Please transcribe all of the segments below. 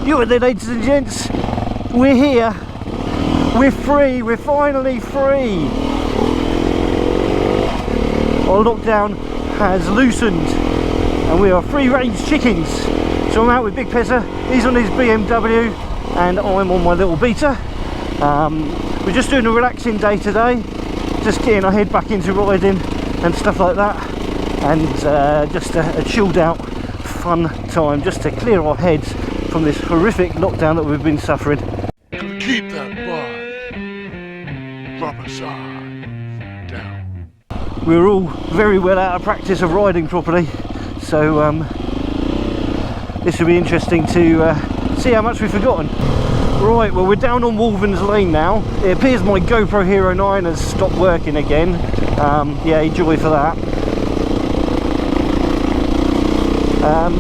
You are there, ladies and gents. We're here. We're free. We're finally free. Our lockdown has loosened and we are free range chickens. So I'm out with Big Pezza. He's on his BMW and I'm on my little Beta. We're just doing a relaxing day today, just getting our head back into riding and stuff like that, and just a chilled out fun time, just to clear our heads from this horrific lockdown that we've been suffering. Keep that bud from a side down. We're all very well out of practice of riding properly, so this will be interesting to see how much we've forgotten. Right, well, we're down on Wolvens Lane now. It appears my GoPro Hero 9 has stopped working again. Yeah, joy for that.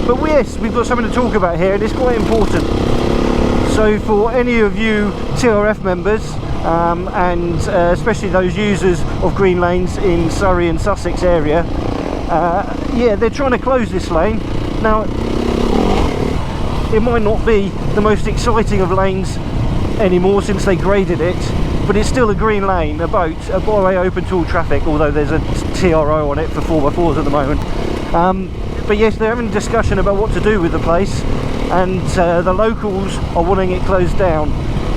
But yes, we've got something to talk about here, and it's quite important. So for any of you TRF members, and especially those users of green lanes in Surrey and Sussex area, yeah, they're trying to close this lane. Now, it might not be the most exciting of lanes anymore since they graded it, but it's still a green lane, a byway open to all traffic, although there's a TRO on it for 4x4s at the moment. But yes, they're having a discussion about what to do with the place, and the locals are wanting it closed down.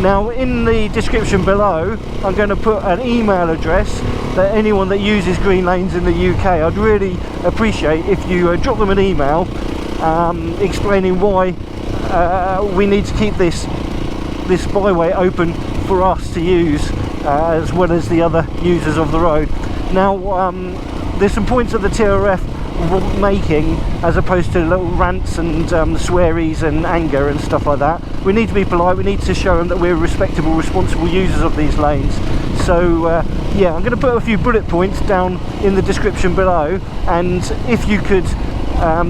Now, in the description below, I'm going to put an email address that anyone that uses green lanes in the UK, I'd really appreciate if you drop them an email explaining why we need to keep this byway open for us to use, as well as the other users of the road. Now, there's some points that the TRF were making, as opposed to little rants and swearies and anger and stuff like that. We need to be polite. We need to show them that we're respectable, responsible users of these lanes. So yeah, I'm going to put a few bullet points down in the description below, and if you could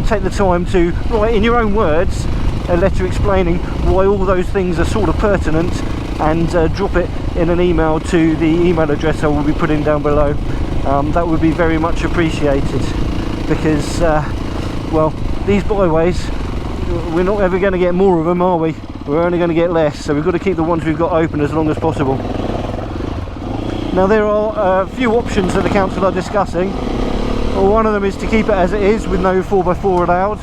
take the time to write in your own words a letter explaining why all those things are sort of pertinent, and drop it in an email to the email address I will be putting down below. That would be very much appreciated, because well, these byways, we're not ever going to get more of them, are we? We're only going to get less, so we've got to keep the ones we've got open as long as possible. Now, there are a few options that the council are discussing. One of them is to keep it as it is with no 4x4 allowed,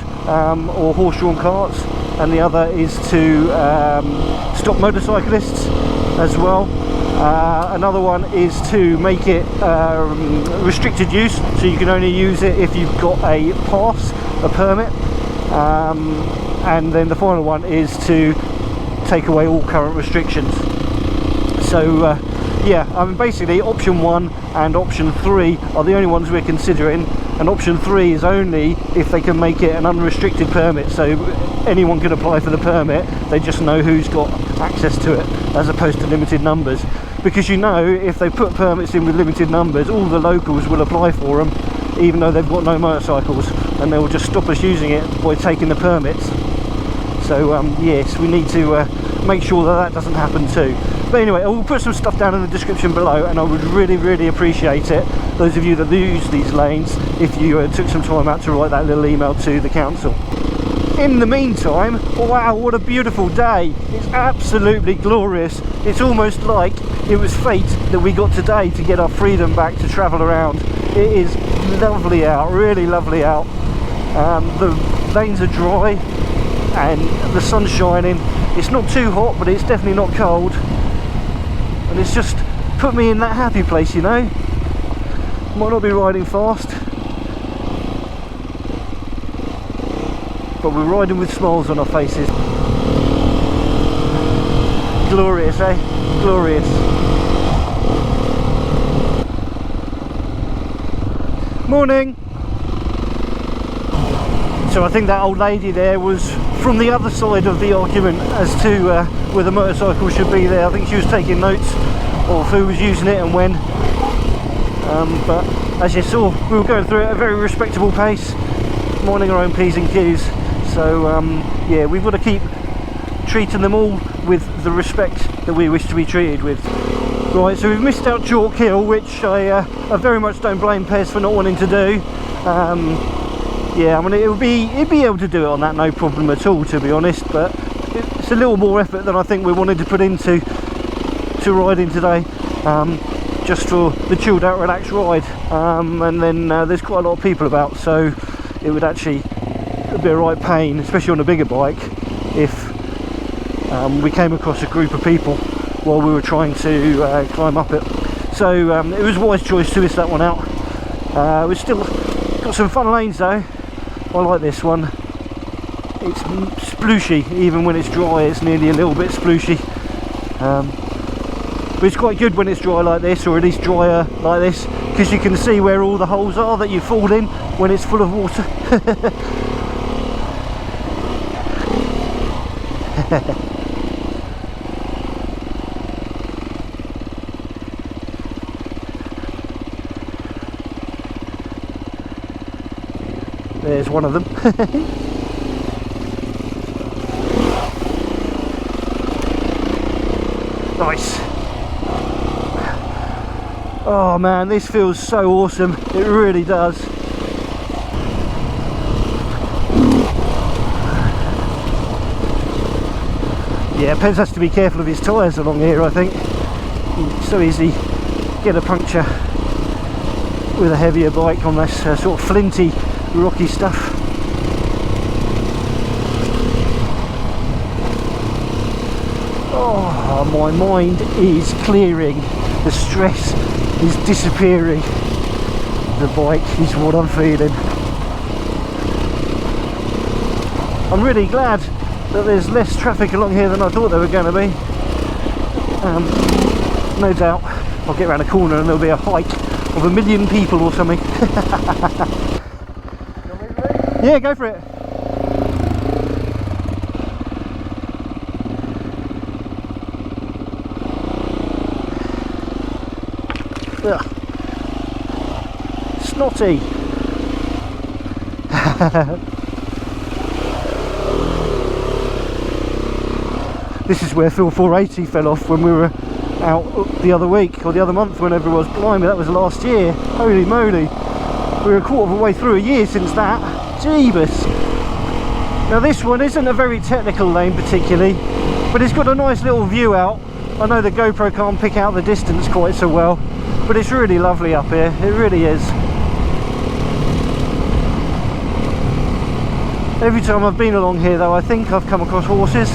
or horse-drawn carts, and the other is to stop motorcyclists as well. Another one is to make it restricted use, so you can only use it if you've got a pass, a permit, and then the final one is to take away all current restrictions. So yeah, I mean, basically option 1 and option 3 are the only ones we're considering, and option 3 is only if they can make it an unrestricted permit, so anyone can apply for the permit, they just know who's got access to it, as opposed to limited numbers. Because, you know, if they put permits in with limited numbers, all the locals will apply for them, even though they've got no motorcycles, and they will just stop us using it by taking the permits. So yes, we need to make sure that that doesn't happen too. But anyway, I will put some stuff down in the description below, and I would really appreciate it, those of you that use these lanes, if you took some time out to write that little email to the council. In the meantime, wow, what a beautiful day. It's absolutely glorious. It's almost like it was fate that we got today to get our freedom back to travel around. It is lovely out, really lovely out. The lanes are dry and the sun's shining. It's not too hot, but it's definitely not cold. And it's just put me in that happy place, you know. Might not be riding fast, but we're riding with smiles on our faces. Glorious, eh? Glorious. Morning. So I think that old lady there was from the other side of the argument as to where the motorcycle should be there. I think she was taking notes of who was using it and when. But as you saw, we were going through it at a very respectable pace, minding our own P's and Q's. So yeah, we've got to keep treating them all with the respect that we wish to be treated with. Right, so we've missed out Chalk Hill, which I very much don't blame Pez for not wanting to do. Yeah, I mean, it'd be able to do it on that, no problem at all, to be honest. But it's a little more effort than I think we wanted to put into riding today, just for the chilled out relaxed ride, and then there's quite a lot of people about, so it would actually be a right pain, especially on a bigger bike, if we came across a group of people while we were trying to climb up it. So it was a wise choice to miss that one out. We've still got some fun lanes though. I like this one. It's splooshy, even when it's dry it's nearly a little bit splooshy, but it's quite good when it's dry like this, or at least drier like this, because you can see where all the holes are that you fall in when it's full of water. There's one of them. Nice. Oh man, this feels so awesome. It really does. Yeah, Pez has to be careful of his tyres along here, I think. It's so easy to get a puncture with a heavier bike on this sort of flinty, rocky stuff. Oh, my mind is clearing. The stress is disappearing. The bike is what I'm feeling. I'm really glad that there's less traffic along here than I thought there were going to be. No doubt I'll get around a corner and there'll be a hike of 1 million people or something. Yeah, go for it. Ugh. Snotty. This is where Phil 480 fell off when we were out the other week, or the other month, whenever it was. Blimey, that was last year. Holy moly. We were a quarter of a way through a year since that. Jeebus. Now this one isn't a very technical lane particularly, but it's got a nice little view out. I know the GoPro can't pick out the distance quite so well, but it's really lovely up here. It really is. Every time I've been along here though, I think I've come across horses,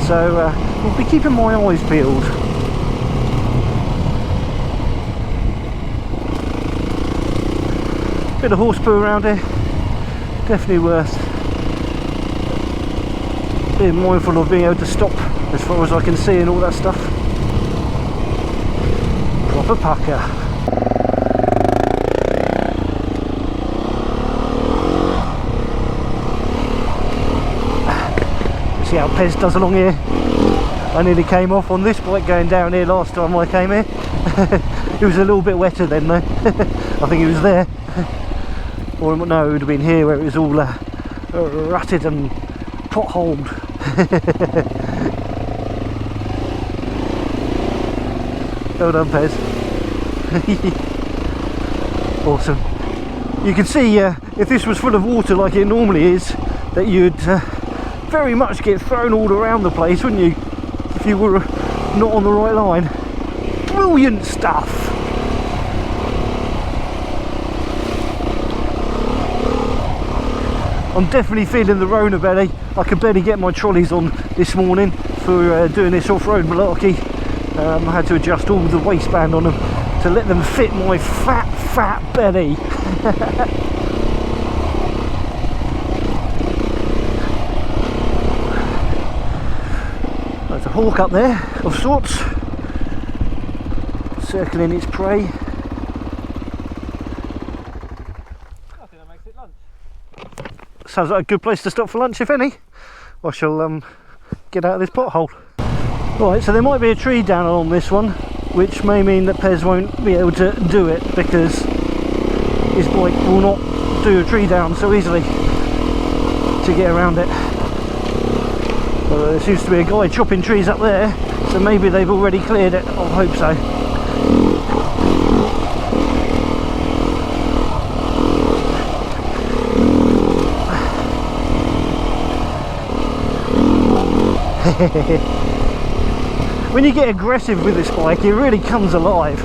so I'll be keeping my eyes peeled. Bit of horse poo around here, definitely worth being mindful of being able to stop as far as I can see and all that stuff. Proper pucker. See how Pez does along here. I nearly came off on this bike going down here last time I came here. It was a little bit wetter then though. I think it was there. Or no, it would have been here where it was all rutted and potholed. Well done, Pez. Awesome. You can see if this was full of water like it normally is, that you'd very much get thrown all around the place, wouldn't you, if you were not on the right line. Brilliant stuff. I'm definitely feeling the Rona belly. I could barely get my trolleys on this morning for doing this off-road malarkey. I had to adjust all the waistband on them to let them fit my fat belly. There's a hawk up there of sorts, circling its prey. Sounds like a good place to stop for lunch, if any. I shall get out of this pothole. Right, so there might be a tree down along this one, which may mean that Pez won't be able to do it because his bike will not do a tree down so easily to get around it. There seems to be a guy chopping trees up there, so maybe they've already cleared it. I hope so. When you get aggressive with this bike, it really comes alive.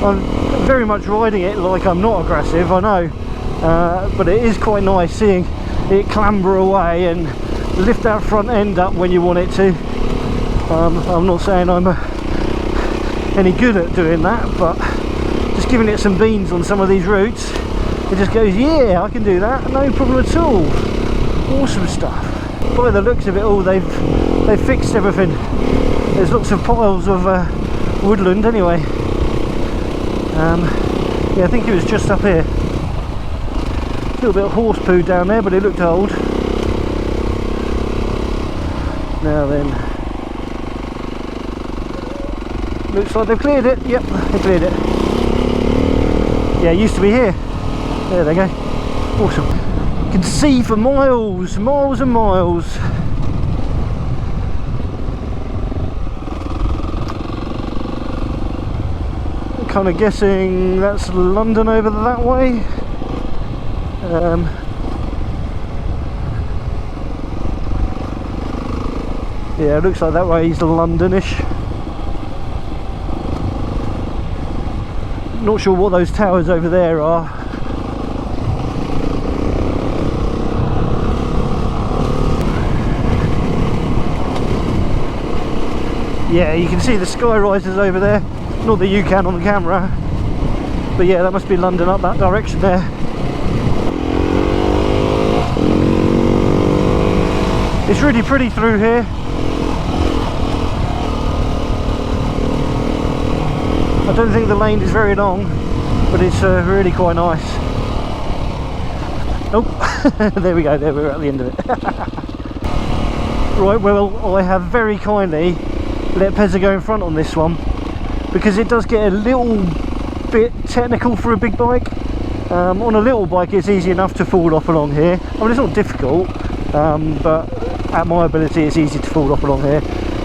I'm very much riding it like I'm not aggressive, I know, but it is quite nice seeing it clamber away and lift that front end up when you want it to. I'm not saying I'm any good at doing that, but just giving it some beans on some of these routes, it just goes, yeah, I can do that, no problem at all. Awesome stuff. By the looks of it all, they've fixed everything. There's lots of piles of woodland anyway. Yeah, I think it was just up here. A little bit of horse poo down there, but it looked old. Now then, looks like they've cleared it. Yep, they cleared it. Yeah, it used to be here. There they go. Awesome. You can see for miles and miles. Kind of guessing that's London over that way. Yeah, it looks like that way is Londonish. Not sure what those towers over there are. Yeah, you can see the sky rises over there. Not that you can on the camera, but yeah, that must be London up that direction there. It's really pretty through here. I don't think the lane is very long, but it's really quite nice. Oh, there we go, there we're at the end of it. Right, well, I have very kindly let Pezza go in front on this one, because it does get a little bit technical for a big bike. On a little bike it's easy enough to fall off along here. I mean, it's not difficult, but at my ability it's easy to fall off along here,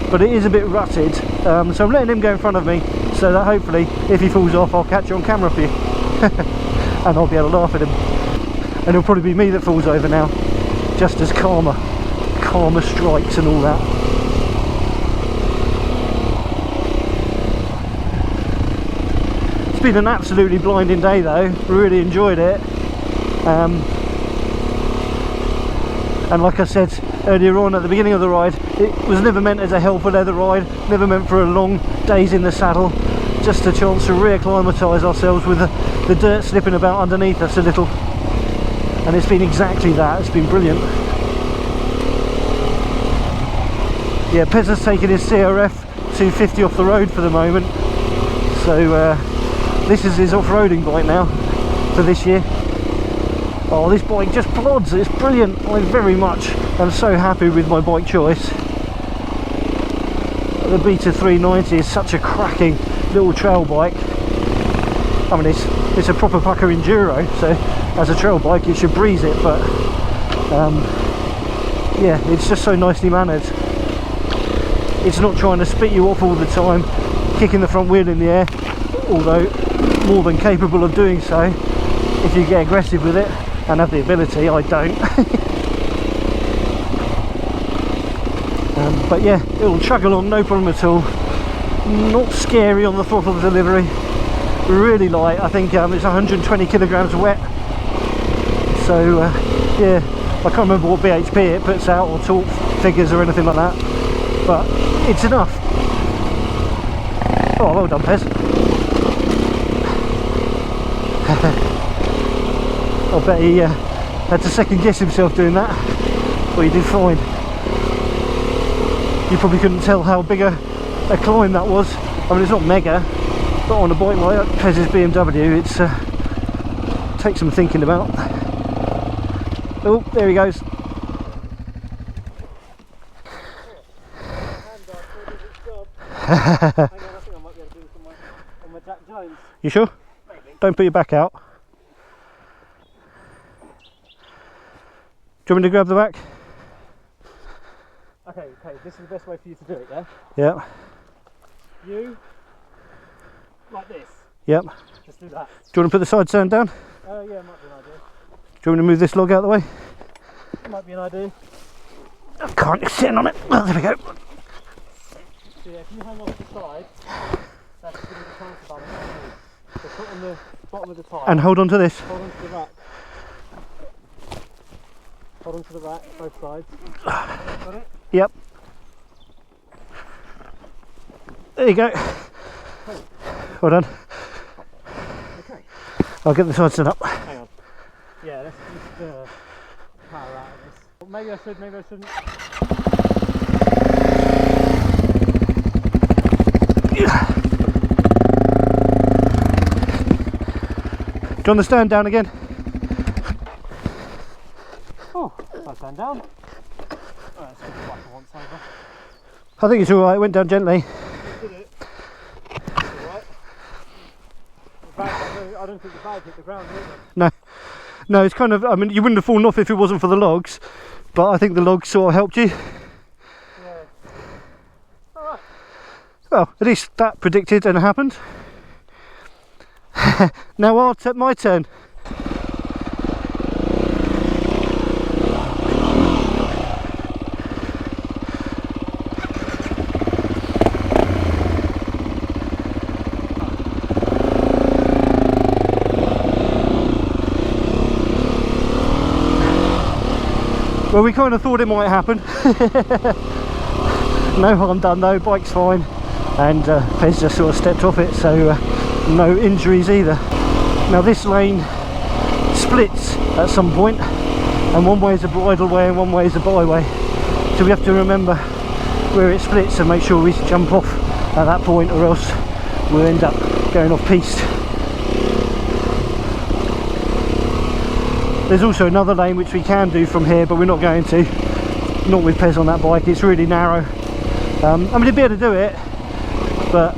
but it is a bit rutted, so I'm letting him go in front of me so that hopefully if he falls off I'll catch it on camera for you. And I'll be able to laugh at him, and it'll probably be me that falls over now, just as karma strikes and all that. It's been an absolutely blinding day though, really enjoyed it. And like I said earlier on at the beginning of the ride, it was never meant as a hell for leather ride, never meant for a long days in the saddle, just a chance to reacclimatise ourselves with the dirt slipping about underneath us a little. And it's been exactly that, it's been brilliant. Yeah, Pezza's taking his CRF 250 off the road for the moment, so this is his off-roading bike now for this year. Oh, this bike just plods, it's brilliant. I very much am so happy with my bike choice. The Beta 390 is such a cracking little trail bike. I mean, it's a proper pucker enduro, so as a trail bike it should breeze it, but yeah, it's just so nicely mannered. It's not trying to spit you off all the time, kicking the front wheel in the air, although more than capable of doing so if you get aggressive with it and have the ability. I don't. But yeah, it'll chug along, no problem at all. Not scary on the throttle delivery, really light. I think it's 120 kilograms wet, so yeah, I can't remember what bhp it puts out or torque figures or anything like that, but it's enough. Oh, well done, Pez. I bet he had to second guess himself doing that, but he did fine. You probably couldn't tell how big a climb that was. I mean, it's not mega, but on a bike like Pez's BMW, it's takes some thinking about. Oh, there he goes. You sure? Maybe. Don't put your back out. Do you want me to grab the back? Okay, this is the best way for you to do it, yeah? Yeah. You, like this. Yep. Just do that. Do you want to put the side stand down? Yeah, might be an idea. Do you want me to move this log out of the way? Might be an idea. I can't, it's sitting on it. Oh, there we go. So yeah, if you hang off the side, that's going to be the counterbalance on you. So put on the bottom of the tyre. And hold on to this. Hold on to the rack. Hold on to the rack, both sides. Got it? Yep. There you go. Well done. Okay. I'll get the side set up. Hang on. Yeah, let's just power out of this. Well, maybe I should, maybe I shouldn't. Do you want the stand down again? Oh, I stand down. Oh, that's good whack once over. I think it's alright, it went down gently. Did it? Alright. I don't think the bag hit the ground, did it? No. No, it's kind of, I mean, you wouldn't have fallen off if it wasn't for the logs, but I think the logs sort of helped you. Yeah. Alright. Well, at least that predicted and happened. Now my turn. Well, we kind of thought it might happen. No harm done though, bike's fine, and Pez just sort of stepped off it, so no injuries either. Now this lane splits at some point, and one way is a bridleway and one way is a byway, so we have to remember where it splits and make sure we jump off at that point, or else we'll end up going off piste. There's also another lane which we can do from here, but we're not going to. Not with Pez on that bike, it's really narrow. I mean, he'd be able to do it, but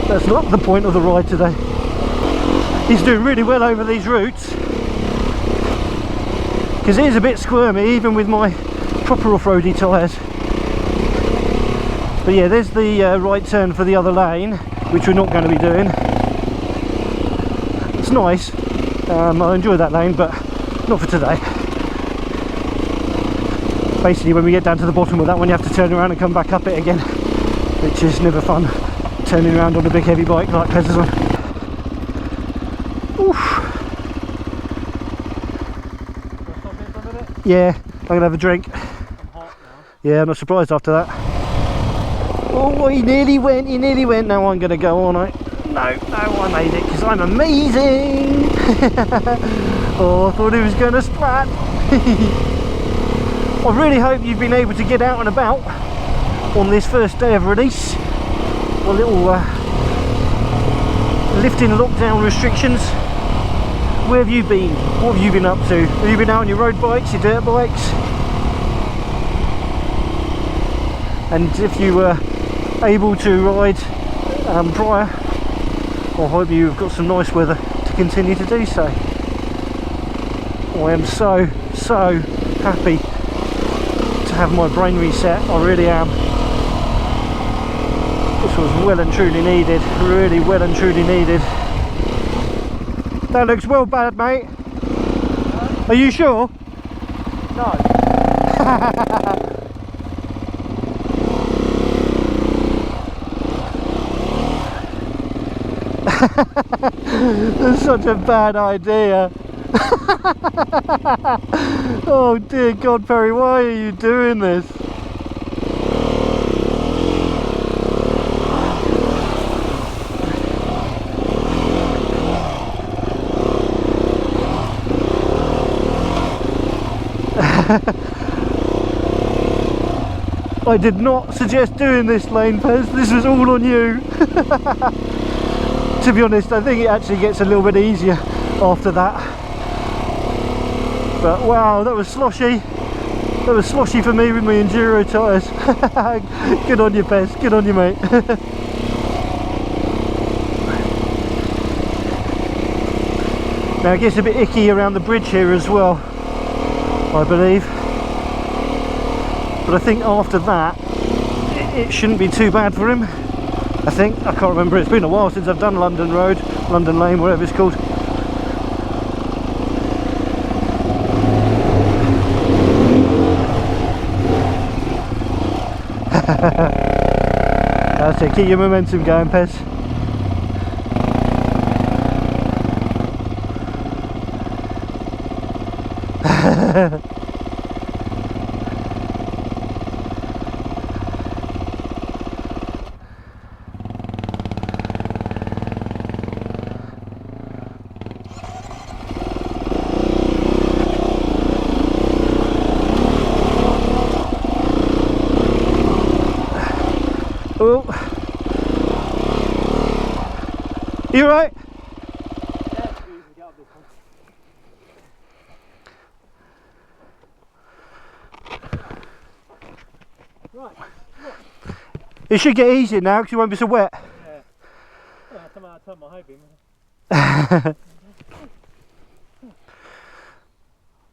that's not the point of the ride today. He's doing really well over these routes, because it is a bit squirmy even with my proper off-roady tyres. But yeah, there's the right turn for the other lane, which we're not going to be doing. It's nice, I enjoy that lane, but not for today. Basically, when we get down to the bottom of that one, you have to turn around and come back up it again, which is never fun, turning around on a big heavy bike like Pez is on. Oof. Yeah, I'm gonna have a drink. I'm hot now. Yeah, I'm not surprised after that. Oh, he nearly went, Now I'm gonna go, aren't I? No, I made it because I'm amazing. Oh, I thought he was gonna splat. I really hope you've been able to get out and about on this first day of release. A little lifting lockdown restrictions. Where have you been? What have you been up to? Have you been out on your road bikes, your dirt bikes? And if you were able to ride prior, I hope you've got some nice weather to continue to do so. I am so happy to have my brain reset, I really am. This was well and truly needed, really well and truly needed. That looks well bad, mate. Are you sure? No. That's such a bad idea. Oh dear God, Perry, why are you doing this? I did not suggest doing this lane, Pez. This was all on you. To be honest, I think it actually gets a little bit easier after that. But wow, that was sloshy. That was sloshy for me with my enduro tyres. Good on you, Pez. Good on you, mate. Now it gets a bit icky around the bridge here as well, I believe. But I think after that, it shouldn't be too bad for him. I think. I can't remember. It's been a while since I've done London Road, London Lane, whatever it's called. That's it, keep your momentum going, Pez. Oh, you alright? Right. It should get easier now because you won't be so wet. Yeah. Well, I turn my high beam.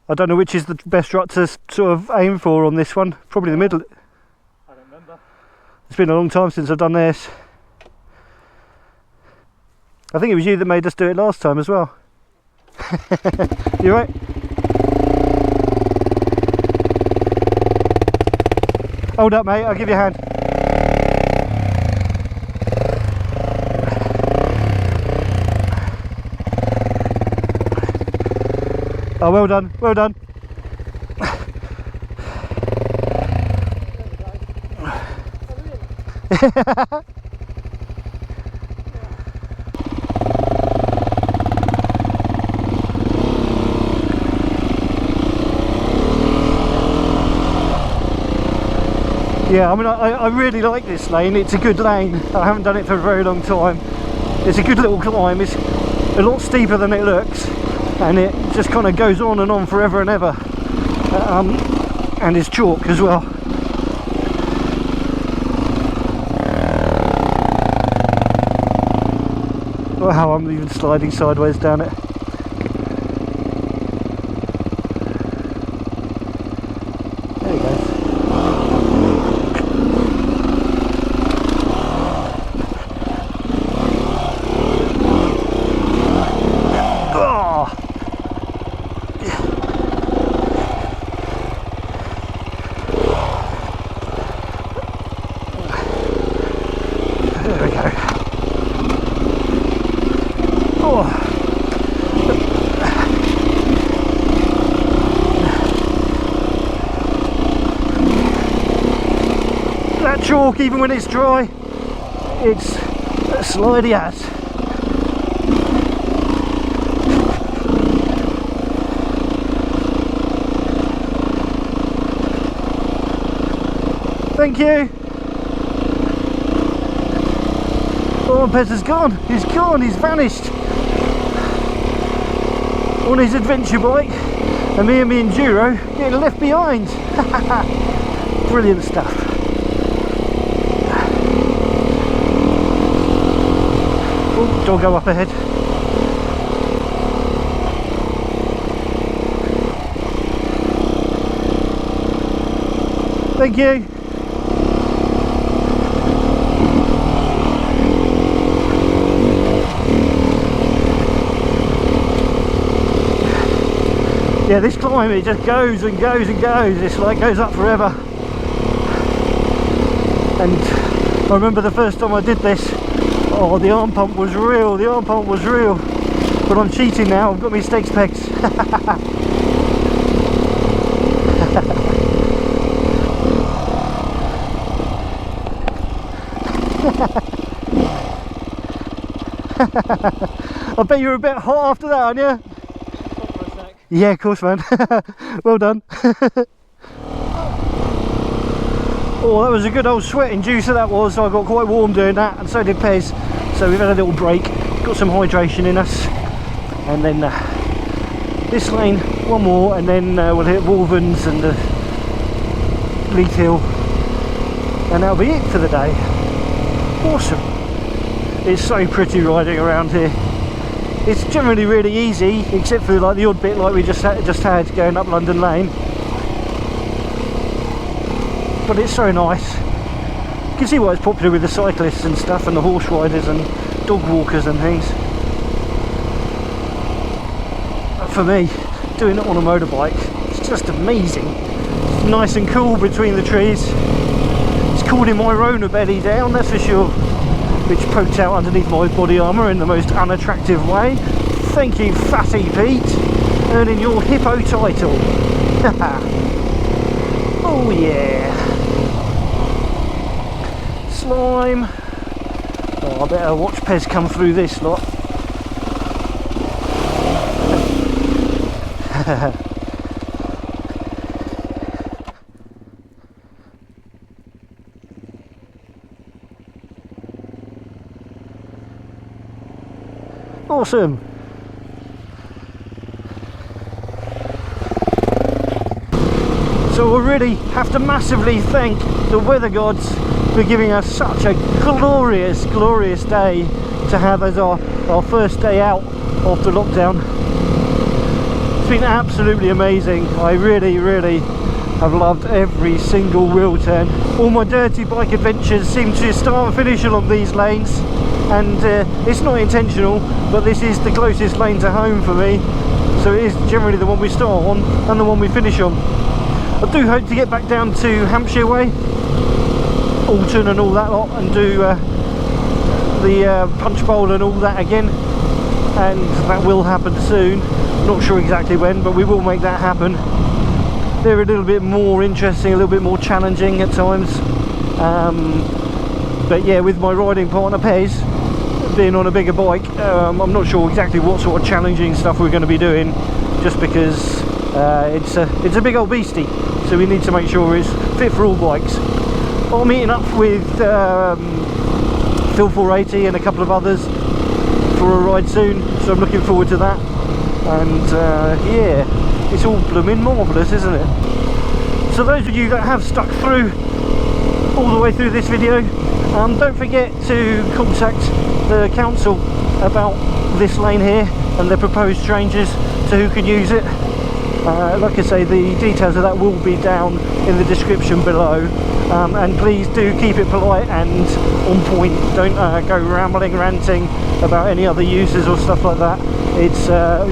I don't know which is the best rut to sort of aim for on this one. Probably the middle. I don't remember. It's been a long time since I've done this. I think it was you that made us do it last time as well. You right? Hold up, mate, I'll give you a hand. Oh, well done, well done. Yeah, I mean, I really like this lane. It's a good lane. I haven't done it for a very long time. It's a good little climb. It's a lot steeper than it looks, and it just kind of goes on and on forever and ever. And it's chalk as well. Wow, I'm even sliding sideways down it. There you go. There we go. Oh. That chalk, even when it's dry, it's slidey as. Thank you. Oh, Pez is gone. He's gone. He's vanished on his adventure bike, and me and my enduro getting left behind. Brilliant stuff. Oh, doggo up ahead. Thank you. Yeah, this climb, it just goes and goes and goes. It's like goes up forever. And I remember the first time I did this, oh, the arm pump was real, the arm pump was real. But I'm cheating now, I've got my stakes pegs. I bet you were a bit hot after that, aren't you? Yeah, of course, man. Well done. Oh, that was a good old sweat inducer that was. I got quite warm doing that, and so did Pez. So we've had a little break, got some hydration in us, and then this lane, one more, and then we'll hit Wolvens and Leith Hill, and that'll be it for the day. Awesome. It's so pretty riding around here. It's generally really easy, except for like the odd bit like we just had going up London Lane. But it's so nice. You can see why it's popular with the cyclists and stuff, and the horse riders and dog walkers and things. But for me, doing it on a motorbike, it's just amazing. It's nice and cool between the trees. It's cooling my Rona belly down, that's for sure, which poked out underneath my body armour in the most unattractive way. Thank you, Fatty Pete, earning your Hippo title. Oh yeah. Slime. Oh, I better watch Pez come through this lot. Awesome. So I really have to massively thank the weather gods for giving us such a glorious, glorious day to have as our first day out of the lockdown. It's been absolutely amazing. I really, really have loved every single wheel turn. All my dirty bike adventures seem to start and finish along these lanes, and it's not intentional, but this is the closest lane to home for me, so it is generally the one we start on and the one we finish on. I do hope to get back down to Hampshire way, Alton and all that lot, and do the punch bowl and all that again, and that will happen soon. Not sure exactly when, but we will make that happen. They're a little bit more interesting, a little bit more challenging at times, but yeah, with my riding partner Pez being on a bigger bike, I'm not sure exactly what sort of challenging stuff we're going to be doing, just because it's a big old beastie, so we need to make sure it's fit for all bikes. I'm meeting up with Phil 480 and a couple of others for a ride soon, so I'm looking forward to that. And yeah, it's all blooming marvellous, isn't it? So those of you that have stuck through all the way through this video, don't forget to contact the council about this lane here and the proposed changes to who can use it. Like I say, the details of that will be down in the description below, and please do keep it polite and on point. Don't go rambling, ranting about any other users or stuff like that. It's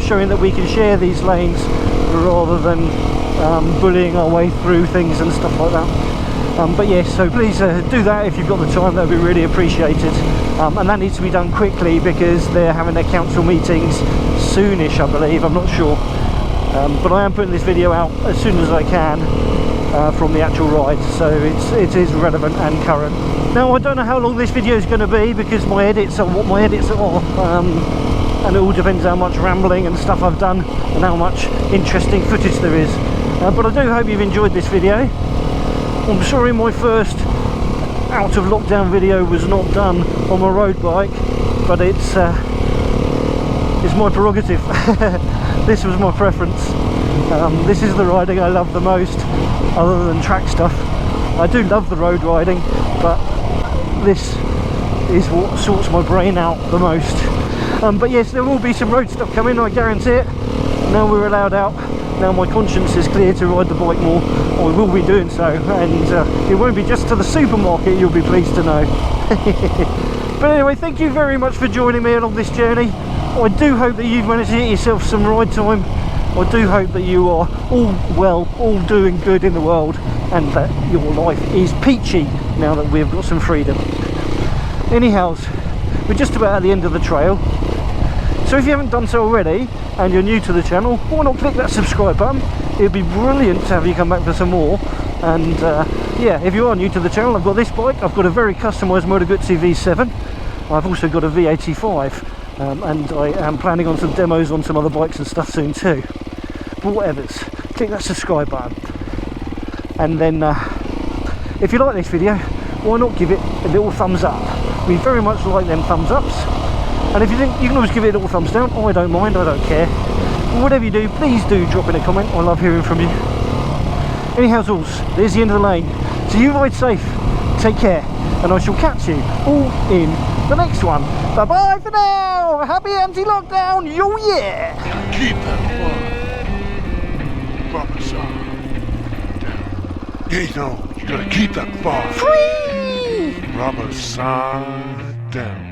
showing that we can share these lanes rather than bullying our way through things and stuff like that. But yes, so please do that if you've got the time. That would be really appreciated, and that needs to be done quickly because they're having their council meetings soonish, I believe. I'm not sure, but I am putting this video out as soon as I can from the actual ride, so it is relevant and current. Now I don't know how long this video is going to be because my edits are what my edits are, and it all depends how much rambling and stuff I've done and how much interesting footage there is, but I do hope you've enjoyed this video. I'm sorry my first out of lockdown video was not done on my road bike, but it's my prerogative. This was my preference. This is the riding I love the most, other than track stuff. I do love the road riding, but this is what sorts my brain out the most. But yes, there will be some road stuff coming, I guarantee it. Now we're allowed out, now my conscience is clear to ride the bike more, I will be doing so, and it won't be just to the supermarket, you'll be pleased to know. But anyway, thank you very much for joining me along this journey. I do hope that you've managed to get yourself some ride time. I do hope that you are all well, all doing good in the world, and that your life is peachy now that we've got some freedom. Anyhow, we're just about at the end of the trail, so if you haven't done so already and you're new to the channel, why not click that subscribe button? It'd be brilliant to have you come back for some more. And yeah, if you are new to the channel, I've got this bike, I've got a very customised Moto Guzzi V7, I've also got a V85, and I am planning on some demos on some other bikes and stuff soon too. But whatever's, click that subscribe button, and then if you like this video, why not give it a little thumbs up? We very much like them thumbs ups, and if you think, you can always give it a little thumbs down. I don't mind, I don't care. But whatever you do, please do drop in a comment. I love hearing from you. Anyhow, there's the end of the lane, so you ride safe, take care, and I shall catch you all in the next one. Bye bye for now. Happy anti-lockdown, yo yeah. Keep that bar. Rubber side down. Yeah, you know, you gotta keep that bar. Free. Rubber side down.